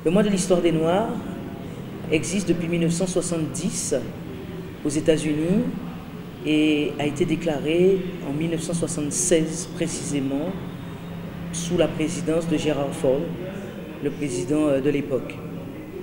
Le mois de l'histoire des Noirs existe depuis 1970 aux États-Unis et a été déclaré en 1976 précisément sous la présidence de Gerald Ford, le président de l'époque.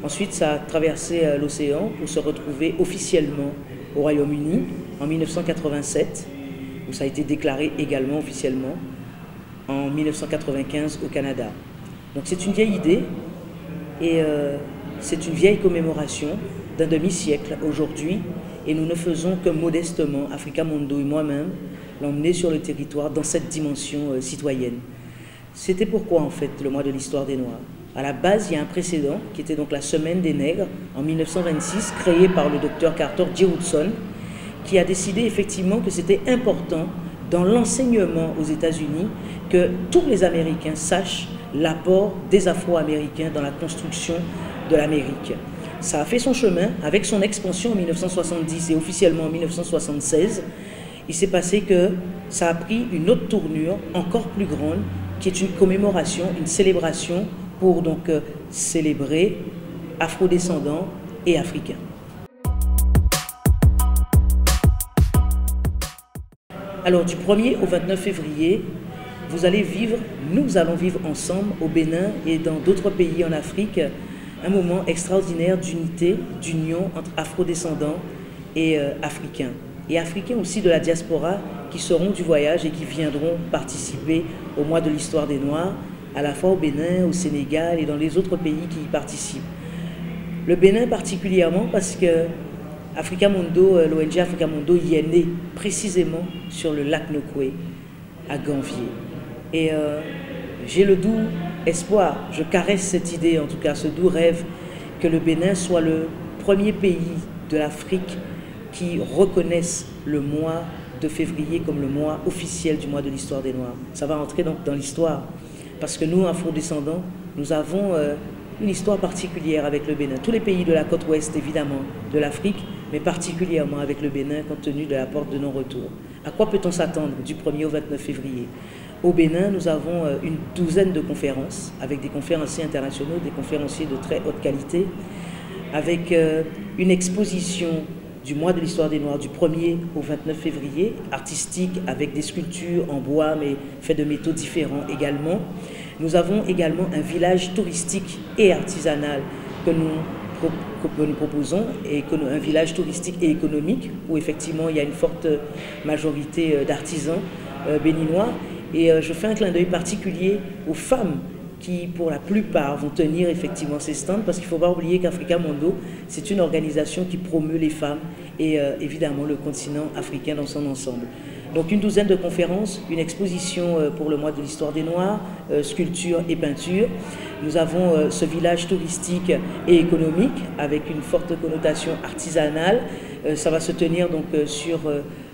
Ensuite, ça a traversé l'océan pour se retrouver officiellement au Royaume-Uni en 1987, où ça a été déclaré également officiellement en 1995 au Canada. Donc c'est une vieille idée et c'est une vieille commémoration d'un demi-siècle aujourd'hui et nous ne faisons que modestement, Africa Mondo et moi-même, l'emmener sur le territoire dans cette dimension citoyenne. C'était pourquoi en fait le mois de l'histoire des Noirs. À la base, il y a un précédent qui était donc la Semaine des Nègres en 1926, créée par le docteur Carter G. Woodson, qui a décidé effectivement que c'était important dans l'enseignement aux États-Unis que tous les Américains sachent l'apport des Afro-Américains dans la construction de l'Amérique. Ça a fait son chemin avec son expansion en 1970 et officiellement en 1976. Il s'est passé que ça a pris une autre tournure encore plus grande qui est une commémoration, une célébration pour donc célébrer afrodescendants et africains. Alors du 1er au 29 février, vous allez vivre, nous allons vivre ensemble au Bénin et dans d'autres pays en Afrique, un moment extraordinaire d'unité, d'union entre afrodescendants et africains. Et africains aussi de la diaspora qui seront du voyage et qui viendront participer au mois de l'histoire des Noirs, à la fois au Bénin, au Sénégal et dans les autres pays qui y participent. Le Bénin particulièrement parce que Africa Mondo, l'ONG Africa Mondo y est né précisément sur le lac Nokoué, à Ganvié. Et j'ai le doux espoir, je caresse cette idée en tout cas, ce doux rêve que le Bénin soit le premier pays de l'Afrique qui reconnaisse le mois de février comme le mois officiel du mois de l'histoire des Noirs. Ça va entrer donc dans l'histoire parce que nous, afro-descendants, nous avons une histoire particulière avec le Bénin. Tous les pays de la côte ouest, évidemment, de l'Afrique, mais particulièrement avec le Bénin compte tenu de la porte de non-retour. À quoi peut-on s'attendre du 1er au 29 février? Au Bénin, nous avons une douzaine de conférences avec des conférenciers internationaux, des conférenciers de très haute qualité, avec une exposition du mois de l'histoire des Noirs du 1er au 29 février, artistique avec des sculptures en bois mais faits de métaux différents également. Nous avons également un village touristique et artisanal que nous proposons, et un village touristique et économique où effectivement il y a une forte majorité d'artisans béninois. Et je fais un clin d'œil particulier aux femmes qui, pour la plupart, vont tenir effectivement ces stands, parce qu'il ne faut pas oublier qu'Africa Mondo, c'est une organisation qui promeut les femmes et évidemment le continent africain dans son ensemble. Donc une douzaine de conférences, une exposition pour le mois de l'histoire des Noirs, sculpture et peinture. Nous avons ce village touristique et économique avec une forte connotation artisanale. Ça va se tenir donc sur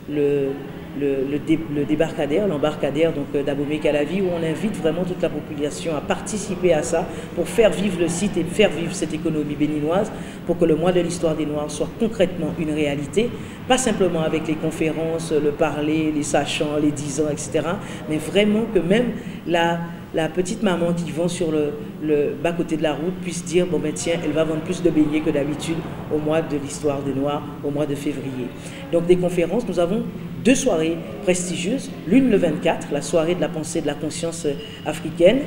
le débarcadère, l'embarcadère d'Abomey-Calavi, où on invite vraiment toute la population à participer à ça pour faire vivre le site et faire vivre cette économie béninoise pour que le mois de l'histoire des Noirs soit concrètement une réalité, pas simplement avec les conférences, le parler, les sachants, les 10 ans, etc., mais vraiment que même la petite maman qui vend sur le bas-côté de la route puisse dire, bon ben tiens, elle va vendre plus de beignets que d'habitude au mois de l'histoire des Noirs, au mois de février. Donc des conférences, nous avons 2 soirées prestigieuses, l'une le 24, la soirée de la pensée et de la conscience africaine.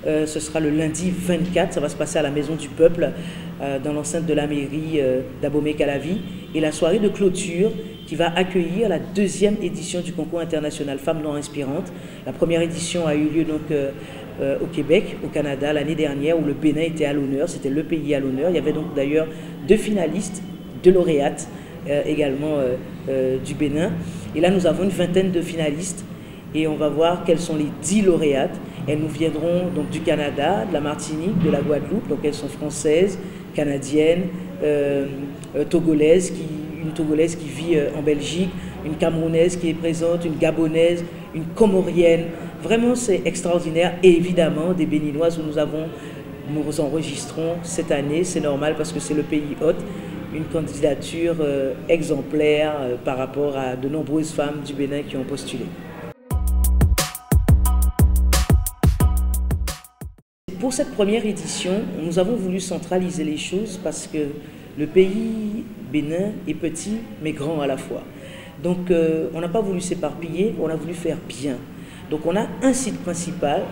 Ce sera le lundi 24, ça va se passer à la Maison du Peuple, dans l'enceinte de la mairie d'Abomey-Calavi. Et la soirée de clôture qui va accueillir la 2e édition du concours international Femmes Noires Inspirantes. La première édition a eu lieu donc au Québec, au Canada, l'année dernière, où le Bénin était à l'honneur, c'était le pays à l'honneur. Il y avait donc d'ailleurs 2 finalistes, 2 lauréates également du Bénin. Et là, nous avons une vingtaine de finalistes et on va voir quelles sont les 10 lauréates. Elles nous viendront donc du Canada, de la Martinique, de la Guadeloupe, donc elles sont françaises, canadiennes, togolaises, une togolaise qui vit en Belgique, une camerounaise qui est présente, une gabonaise, une comorienne. Vraiment, c'est extraordinaire. Et évidemment, des béninoises où nous enregistrons cette année, c'est normal parce que c'est le pays hôte, une candidature exemplaire par rapport à de nombreuses femmes du Bénin qui ont postulé. pour cette première édition, nous avons voulu centraliser les choses parce que le pays Bénin est petit mais grand à la fois. Donc on n'a pas voulu s'éparpiller, on a voulu faire bien. Donc on a un site principal,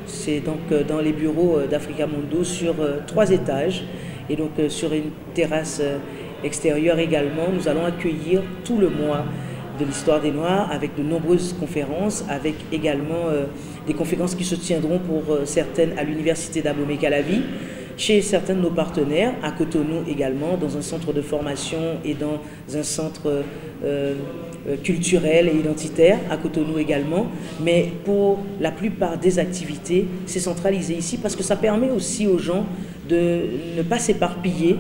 c'est donc dans les bureaux d'Africa Mundo sur 3 étages et donc sur une terrasse extérieure également. Nous allons accueillir tout le mois de l'histoire des Noirs avec de nombreuses conférences, avec également des conférences qui se tiendront pour certaines à l'université d'Abomey-Calavi, chez certains de nos partenaires, à Cotonou également, dans un centre de formation et dans un centre culturel et identitaire, à Cotonou également. Mais pour la plupart des activités, c'est centralisé ici parce que ça permet aussi aux gens de ne pas s'éparpiller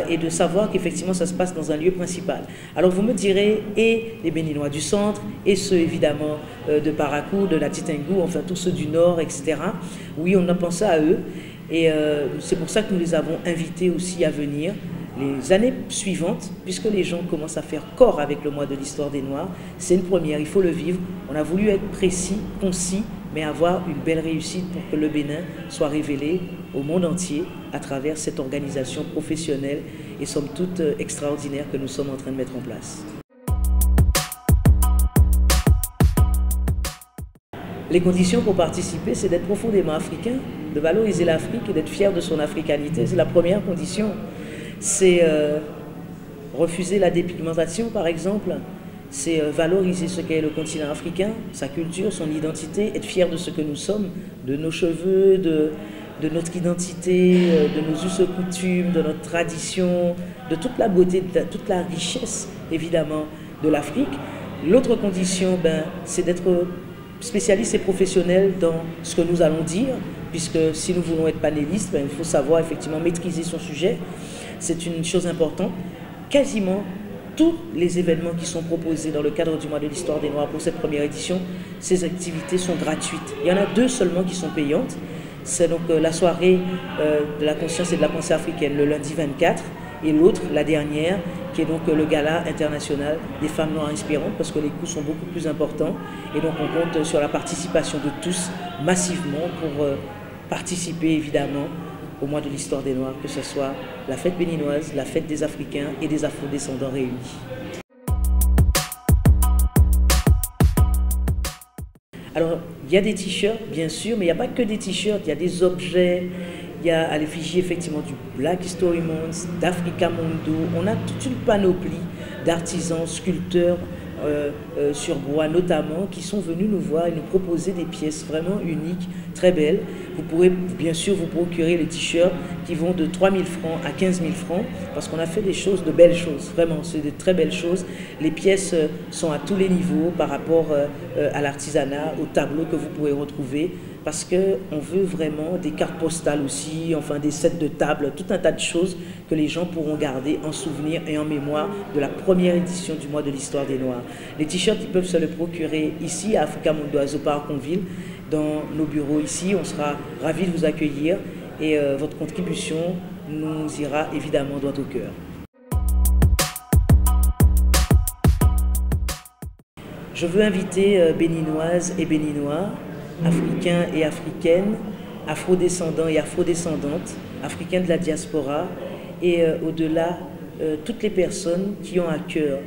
et de savoir qu'effectivement ça se passe dans un lieu principal. Alors vous me direz, et les Béninois du centre, et ceux évidemment de Parakou, de la Titengou, enfin tous ceux du nord, etc. Oui, on a pensé à eux. Et c'est pour ça que nous les avons invités aussi à venir les années suivantes, puisque les gens commencent à faire corps avec le mois de l'histoire des Noirs. C'est une première, il faut le vivre. On a voulu être précis, concis, mais avoir une belle réussite pour que le Bénin soit révélé au monde entier à travers cette organisation professionnelle et somme toute extraordinaire que nous sommes en train de mettre en place. Les conditions pour participer, c'est d'être profondément africain, de valoriser l'Afrique et d'être fier de son africanité. C'est la première condition. C'est refuser la dépigmentation, par exemple. C'est valoriser ce qu'est le continent africain, sa culture, son identité, être fier de ce que nous sommes, de nos cheveux, de notre identité, de nos us et coutumes, de notre tradition, de toute la beauté, de toute la richesse, évidemment, de l'Afrique. L'autre condition, c'est d'être spécialiste et professionnel dans ce que nous allons dire, puisque si nous voulons être panélistes, il faut savoir effectivement maîtriser son sujet. C'est une chose importante. Quasiment tous les événements qui sont proposés dans le cadre du mois de l'histoire des Noirs pour cette première édition, ces activités sont gratuites. Il y en a 2 seulement qui sont payantes. C'est donc la soirée de la conscience et de la pensée africaine le lundi 24 et l'autre, la dernière, qui est donc le gala international des femmes noires inspirantes parce que les coûts sont beaucoup plus importants et donc on compte sur la participation de tous massivement pour participer évidemment au mois de l'histoire des Noirs, que ce soit la fête béninoise, la fête des Africains et des Afro-descendants réunis. Alors, il y a des t-shirts, bien sûr, mais il n'y a pas que des t-shirts, il y a des objets, il y a à l'effigie effectivement du Black History Month, d'Africa Mundo. On a toute une panoplie d'artisans, sculpteurs sur bois notamment, qui sont venus nous voir et nous proposer des pièces vraiment uniques, très belles. Vous pourrez bien sûr vous procurer les t-shirts qui vont de 3 000 francs à 15 000 francs parce qu'on a fait des choses, de belles choses, vraiment, c'est de très belles choses. Les pièces sont à tous les niveaux par rapport à l'artisanat, aux tableaux que vous pourrez retrouver parce qu'on veut vraiment des cartes postales aussi, enfin des sets de table, tout un tas de choses que les gens pourront garder en souvenir et en mémoire de la première édition du mois de l'histoire des Noirs. Les t-shirts, ils peuvent se le procurer ici à Africa Mundo à Zoparconville, dans nos bureaux ici. On sera ravis de vous accueillir et votre contribution nous ira évidemment droit au cœur. Je veux inviter Béninoises et Béninois, Africains et Africaines, Afro-descendants et Afro-descendantes, Africains de la diaspora et au-delà, toutes les personnes qui ont à cœur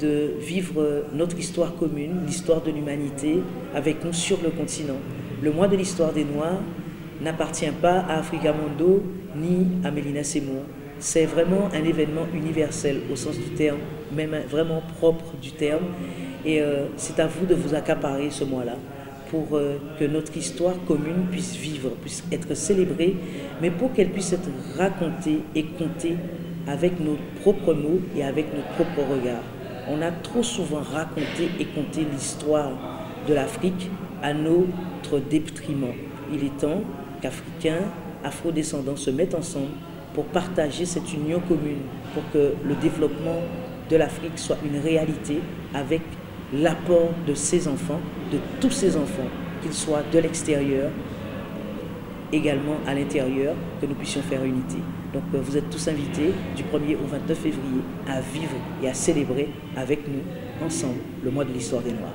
de vivre notre histoire commune, l'histoire de l'humanité, avec nous sur le continent. Le mois de l'histoire des Noirs n'appartient pas à Africa Mundo ni à Mélina Seymour. C'est vraiment un événement universel au sens du terme, même vraiment propre du terme. Et c'est à vous de vous accaparer ce mois-là pour que notre histoire commune puisse vivre, puisse être célébrée, mais pour qu'elle puisse être racontée et contée avec nos propres mots et avec notre propre regard. On a trop souvent raconté et conté l'histoire de l'Afrique à notre détriment. Il est temps qu'Africains, Afro-descendants se mettent ensemble pour partager cette union commune, pour que le développement de l'Afrique soit une réalité avec l'apport de ses enfants, de tous ses enfants, qu'ils soient de l'extérieur, également à l'intérieur, que nous puissions faire unité. Donc vous êtes tous invités du 1er au 29 février à vivre et à célébrer avec nous, ensemble, le mois de l'histoire des Noirs.